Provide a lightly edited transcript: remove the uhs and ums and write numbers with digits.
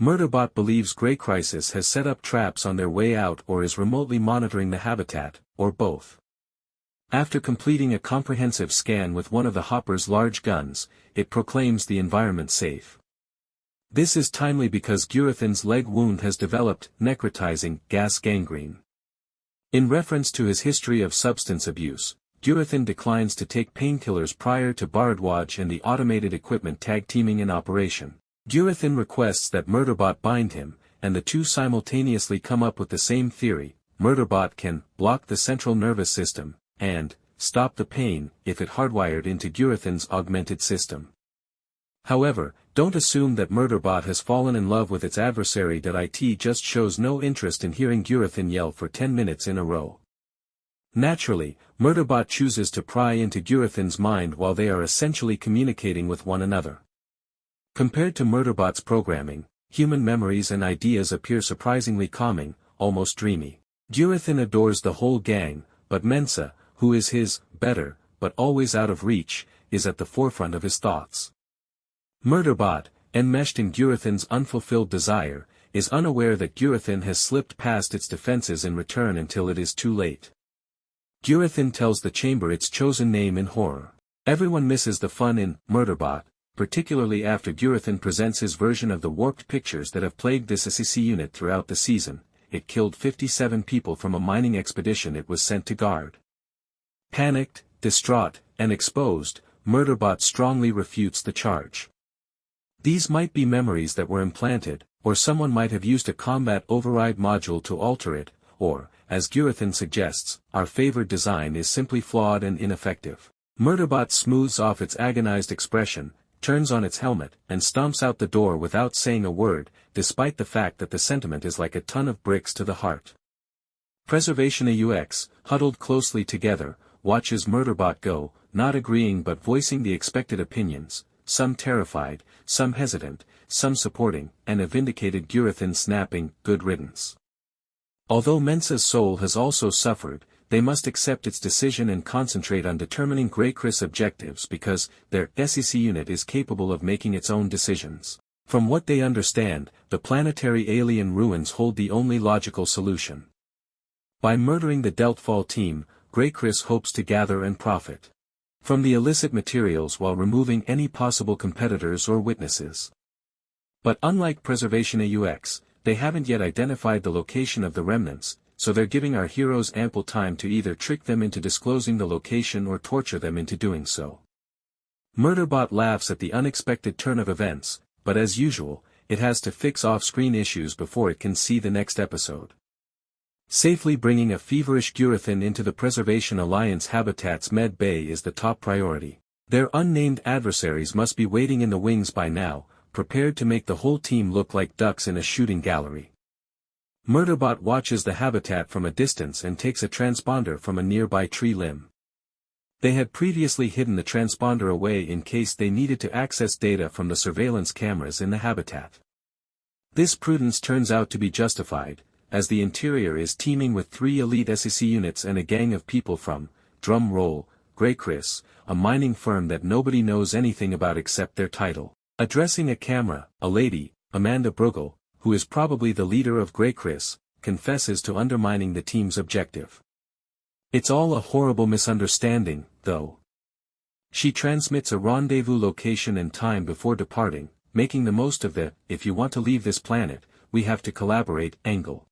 Murderbot believes Grey Crisis has set up traps on their way out or is remotely monitoring the habitat, or both. After completing a comprehensive scan with one of the Hopper's large guns, it proclaims the environment safe. This is timely because Gurathin's leg wound has developed necrotizing gas gangrene. In reference to his history of substance abuse, Gurathin declines to take painkillers prior to Bardwaj and the automated equipment tag-teaming in operation. Gurathin requests that Murderbot bind him, and the two simultaneously come up with the same theory: Murderbot can block the central nervous system, and stop the pain if it hardwired into Gurathin's augmented system. However, don't assume that Murderbot has fallen in love with its adversary. It just shows no interest in hearing Gurathin yell for 10 minutes in a row. Naturally, Murderbot chooses to pry into Gurathin's mind while they are essentially communicating with one another. Compared to Murderbot's programming, human memories and ideas appear surprisingly calming, almost dreamy. Gurathin adores the whole gang, but Mensah, who is his better, but always out of reach, is at the forefront of his thoughts. Murderbot, enmeshed in Gurathin's unfulfilled desire, is unaware that Gurathin has slipped past its defenses in return until it is too late. Gurathin tells the chamber its chosen name in horror. Everyone misses the fun in Murderbot, particularly after Gurathin presents his version of the warped pictures that have plagued this SecUnit throughout the season. It killed 57 people from a mining expedition it was sent to guard. Panicked, distraught, and exposed, Murderbot strongly refutes the charge. These might be memories that were implanted, or someone might have used a combat override module to alter it, or, as Gurathin suggests, our favored design is simply flawed and ineffective. Murderbot smooths off its agonized expression, turns on its helmet, and stomps out the door without saying a word, despite the fact that the sentiment is like a ton of bricks to the heart. Preservation AUX, huddled closely together, watches Murderbot go, not agreeing but voicing the expected opinions, some terrified, some hesitant, some supporting, and a vindicated Gurathin snapping, "Good riddance." Although Mensah's soul has also suffered, they must accept its decision and concentrate on determining Grey Crisis objectives because their SecUnit is capable of making its own decisions. From what they understand, the planetary alien ruins hold the only logical solution. By murdering the Deltfall team, Grey Crisis hopes to gather and profit from the illicit materials while removing any possible competitors or witnesses. But unlike Preservation AUX, they haven't yet identified the location of the remnants, so they're giving our heroes ample time to either trick them into disclosing the location or torture them into doing so. Murderbot laughs at the unexpected turn of events, but as usual, it has to fix off-screen issues before it can see the next episode. Safely bringing a feverish Gurathin into the Preservation Alliance habitat's med bay is the top priority. Their unnamed adversaries must be waiting in the wings by now, prepared to make the whole team look like ducks in a shooting gallery. Murderbot watches the habitat from a distance and takes a transponder from a nearby tree limb. They had previously hidden the transponder away in case they needed to access data from the surveillance cameras in the habitat. This prudence turns out to be justified, as the interior is teeming with 3 elite SecUnits and a gang of people from, drum roll, Grey Crisis, a mining firm that nobody knows anything about except their title. Addressing a camera, a lady, Amanda Bruegel, who is probably the leader of Grey Crisis, confesses to undermining the team's objective. It's all a horrible misunderstanding, though. She transmits a rendezvous location and time before departing, making the most of the "if you want to leave this planet, we have to collaborate" angle.